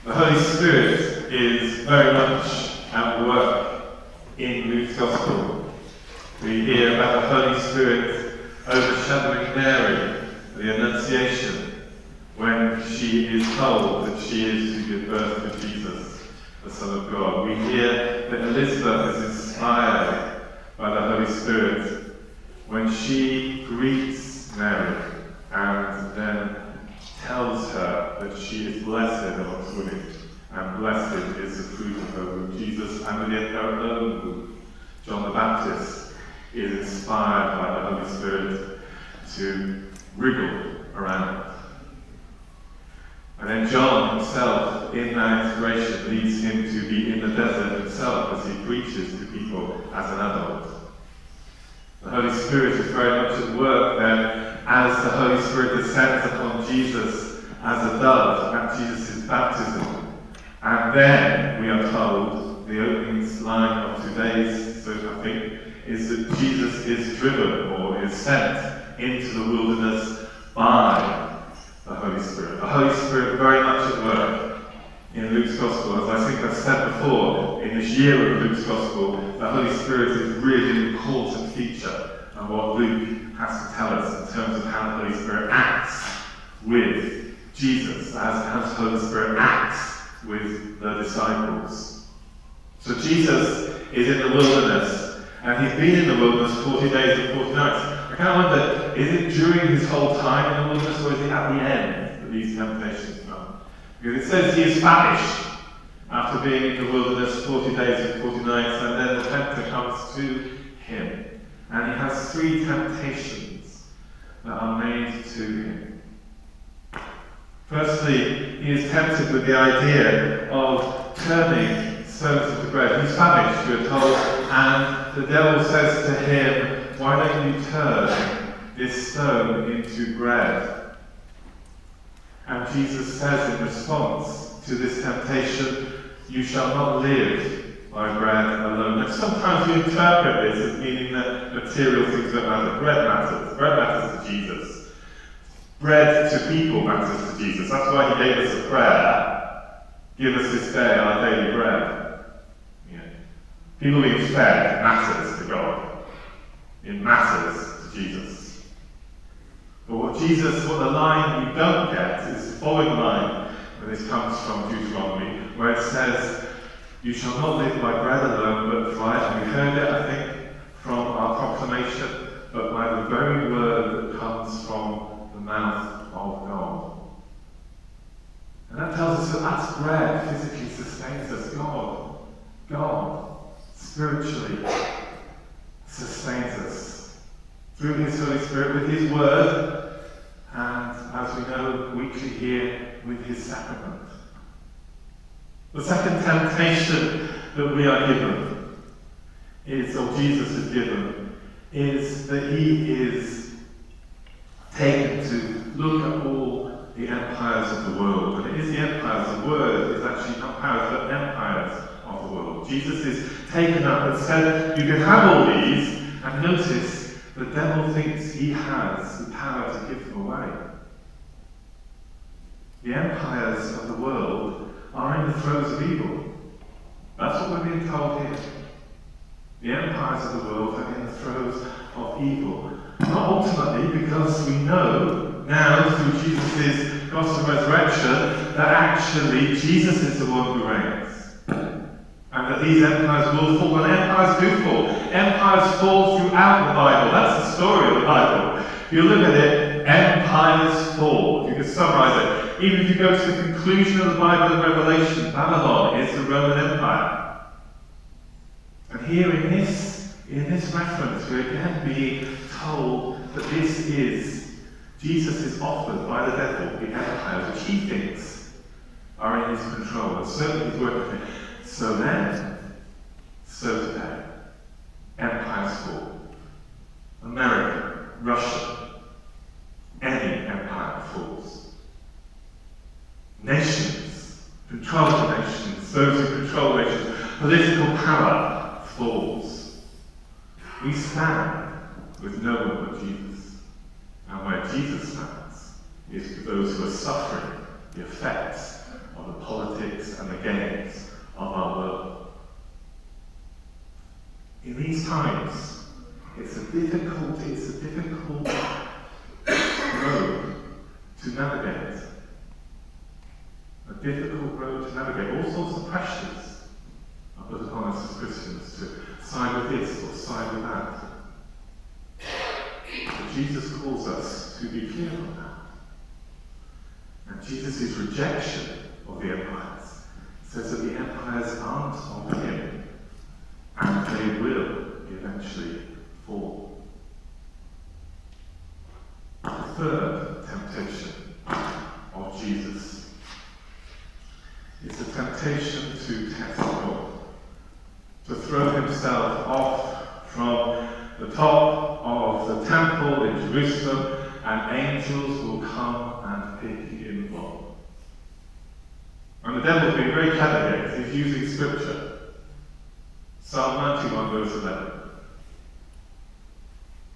The Holy Spirit is very much at work in Luke's Gospel. We hear about the Holy Spirit overshadowing Mary, the Annunciation, when she is told that she is to give birth to Jesus, the Son of God. We hear that Elizabeth is inspired by the Holy Spirit when she greets Mary and then tells her that she is blessed amongst women, and blessed is the fruit of her womb, Jesus, and within her own womb, John the Baptist is inspired by the Holy Spirit to wriggle around. And then John himself, in that inspiration, leads him to be in the desert himself as he preaches to people as an adult. The Holy Spirit is very much at work then as the Holy Spirit descends upon Jesus as a dove at Jesus' baptism. And then, we are told, the opening line of today's sermon, I think, is that Jesus is driven or is sent into the wilderness by the Holy Spirit. The Holy Spirit very much at work in Luke's Gospel. As I think I've said before, in this year of Luke's Gospel, the Holy Spirit is really an important feature of what Luke has to tell us in terms of how the Holy Spirit acts with Jesus, as the Holy Spirit acts with the disciples. So Jesus is in the wilderness, and he's been in the wilderness 40 days and 40 nights. I kind of wonder, is it during his whole time in the wilderness, or is it at the end that these temptations come? Because it says he is famished after being in the wilderness 40 days and 40 nights, and then the tempter comes to him. And he has 3 temptations that are made to him. Firstly, he is tempted with the idea of turning stones into bread. He's famished, we're told, and the devil says to him, "Why don't you turn this stone into bread?" And Jesus says in response to this temptation, "You shall not live by bread alone." And sometimes we interpret this as meaning that material things don't matter. Bread matters. Bread matters to Jesus. Bread to people matters to Jesus. That's why he gave us a prayer. Give us this day our daily bread. Yeah. People being fed matters to God. It matters to Jesus. But what the line you don't get is the following line, and this comes from Deuteronomy, where it says, "You shall not live by bread alone, but by," and we heard it, I think, from our proclamation, "but by the very word that comes from the mouth of God." And that tells us that that's bread physically sustains us. God spiritually sustains us through his Holy Spirit with his word, and as we know, weekly here with his sacrament. The second temptation that we are given or Jesus is given, is that he is taken to look at all the empires of the world. And it is the empires, the word is actually not powers, but empires of the world. Jesus is taken up and said, you can have all these, and notice the devil thinks he has the power to give them away. The empires of the world are in the throes of evil. That's what we're being told here. The empires of the world are in the throes of evil. Not ultimately, because we know now through Jesus' gospel resurrection that actually Jesus is the one who reigns. And that these empires will fall. And empires do fall. Empires fall throughout the Bible. That's the story of the Bible. If you look at it, empires fall. If you could summarize it. Even if you go to the conclusion of the Bible in Revelation, Babylon is the Roman Empire. And here in this reference, we're again being told that this is, Jesus is offered by the devil, the empires, which he thinks are in his control. And certainly he's working with it. So then, so today, empires fall. America, Russia, any empire falls. Nations, control of nations, those who control nations, political power falls. We stand with no one but Jesus. And where Jesus stands is for those who are suffering the effects of the politics gains of our world. In these times, it's a difficult road to navigate. A difficult road to navigate. All sorts of pressures are put upon us as Christians to side with this or side with that. But Jesus calls us to be clear on that. And Jesus' rejection of the empires says that the empires aren't of him, and they will eventually fall. The third temptation of Jesus is the temptation to test God, to throw himself off from the top of the temple in Jerusalem, and angels will come and pick him up. And the devil's being very clever here. He's using scripture. Psalm 91 verse 11.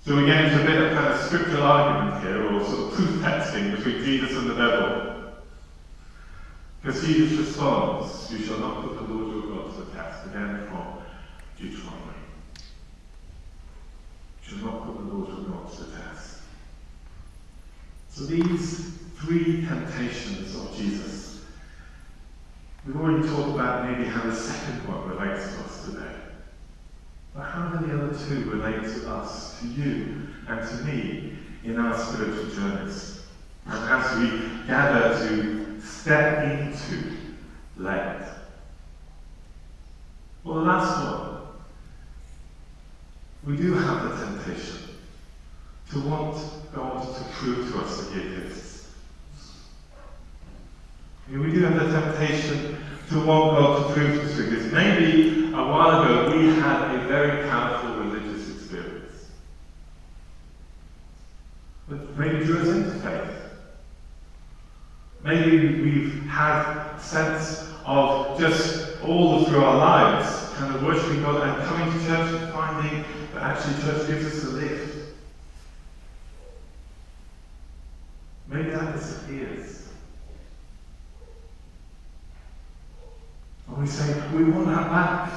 So we get into a bit of kind of scriptural argument here, or sort of proof texting between Jesus and the devil. Because Jesus responds, "You shall not put the Lord your God to the test," again from Deuteronomy. You shall not put the Lord your God to the test. So these three temptations of Jesus, we've already talked about maybe how the second one relates to us today. But how do the other two relate to us, to you, and to me in our spiritual journeys? And as we gather to step into Lent. Well, the last one, we do have the temptation to want God to prove to us that he exists. We do have the temptation to want God to prove to us that he exists. Maybe a while ago we had a very powerful religious experience. But maybe drew us into faith. Maybe we've had a sense of just all through our lives, kind of worshipping God and coming to church and finding that actually church gives us a lift. Maybe that disappears. And we say, we want that back.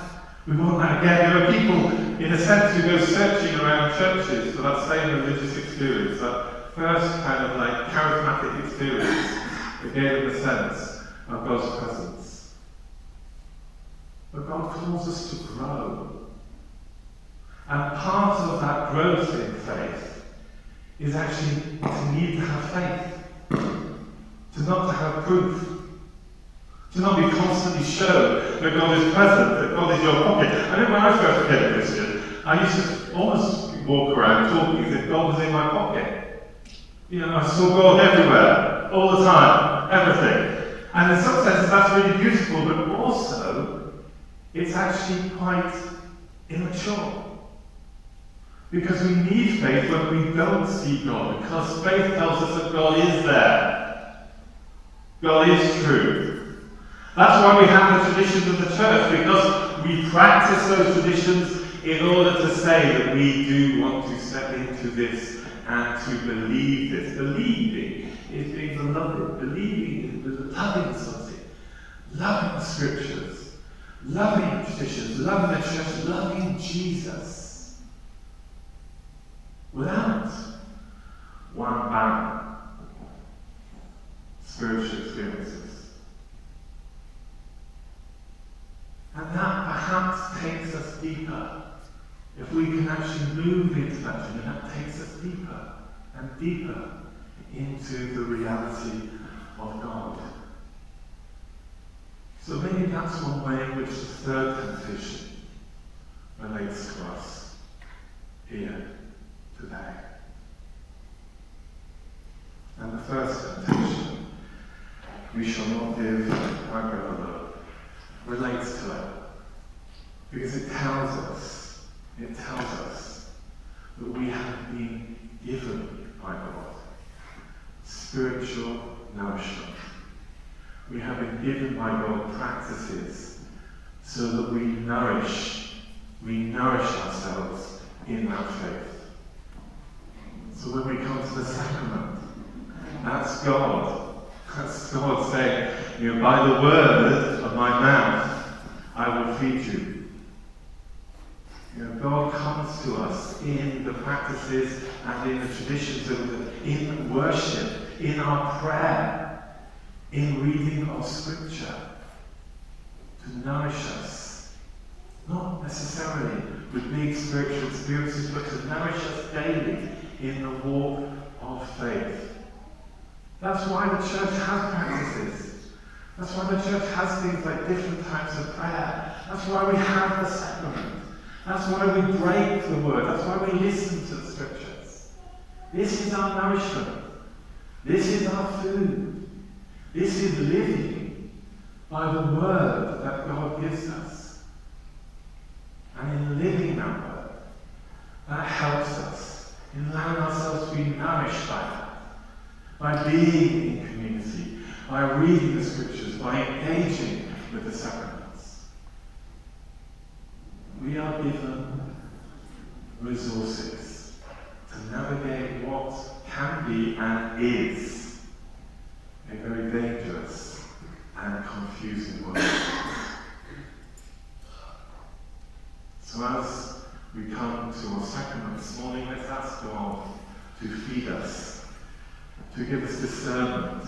We want that again. There are people, in a sense, who go searching around churches for that same religious experience, that first kind of like charismatic experience that gave them the sense of God's presence. But God calls us to grow. And part of that growth in faith is actually to need to have faith. To not to have proof. To not be constantly shown that God is present, that God is your pocket. I know when I first became a Christian, I used to almost walk around talking as if God was in my pocket. You know, I saw God everywhere, all the time, everything. And in some senses that's really beautiful, but also it's actually quite immature. Because we need faith when we don't see God, because faith tells us that God is there. God is true. That's why we have the traditions of the church, because we practice those traditions in order to say that we do want to step into this and to believe this. Believing is being beloved. Believing is loving something. Loving the scriptures. Loving traditions. Loving the church. Loving Jesus. Without one bang. Spiritual experiences. And that perhaps takes us deeper. If we can actually move into that journey, that takes us deeper and deeper into the reality of God. So maybe that's one way in which the third temptation relates to us here today. And the first temptation, we shall not give my brother love, relates to it. Because it tells us that we have been given by God spiritual nourishment. We have been given by God practices so that we nourish ourselves in that faith. So when we come to the sacrament, that's God. That's God saying, by the word of of my mouth I will feed you. God comes to us in the practices and in the traditions, in worship, in our prayer, in reading of Scripture, to nourish us. Not necessarily with big spiritual experiences, but to nourish us daily in the walk of faith. That's why the church has practices. That's why the church has things like different types of prayer. That's why we have the sacrament. That's why we break the word. That's why we listen to the Scriptures. This is our nourishment. This is our food. This is living by the word that God gives us. And in living that word, that helps us in allowing ourselves to be nourished by that. By being in community, by reading the Scriptures, by engaging with the sacraments. We are given resources to navigate what can be and is a very dangerous and confusing world. So as we come to our sacrament this morning, let's ask God to feed us, to give us discernment,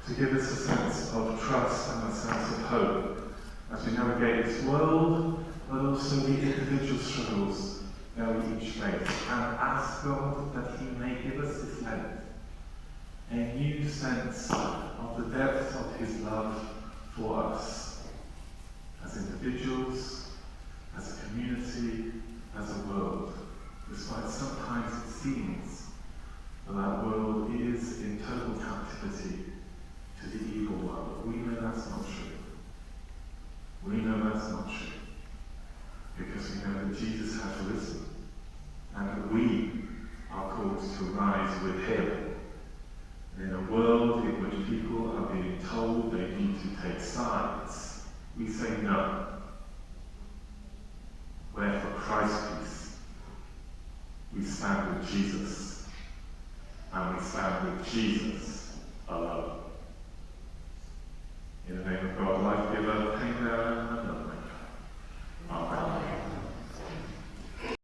to give us a sense of trust and a sense of hope as we navigate this world, but also the individual struggles that we each face. And ask God that He may give us this Lent a new sense of the depth of His love for us as individuals, as a community, as a world, despite sometimes it seems that world is in total captivity to the evil world. We know that's not true. We know that's not true. Because we know that Jesus has risen, and that we are called to rise with Him. And in a world in which people are being told they need to take sides, we say no. Where for Christ's peace, we stand with Jesus. And we stand with Jesus alone.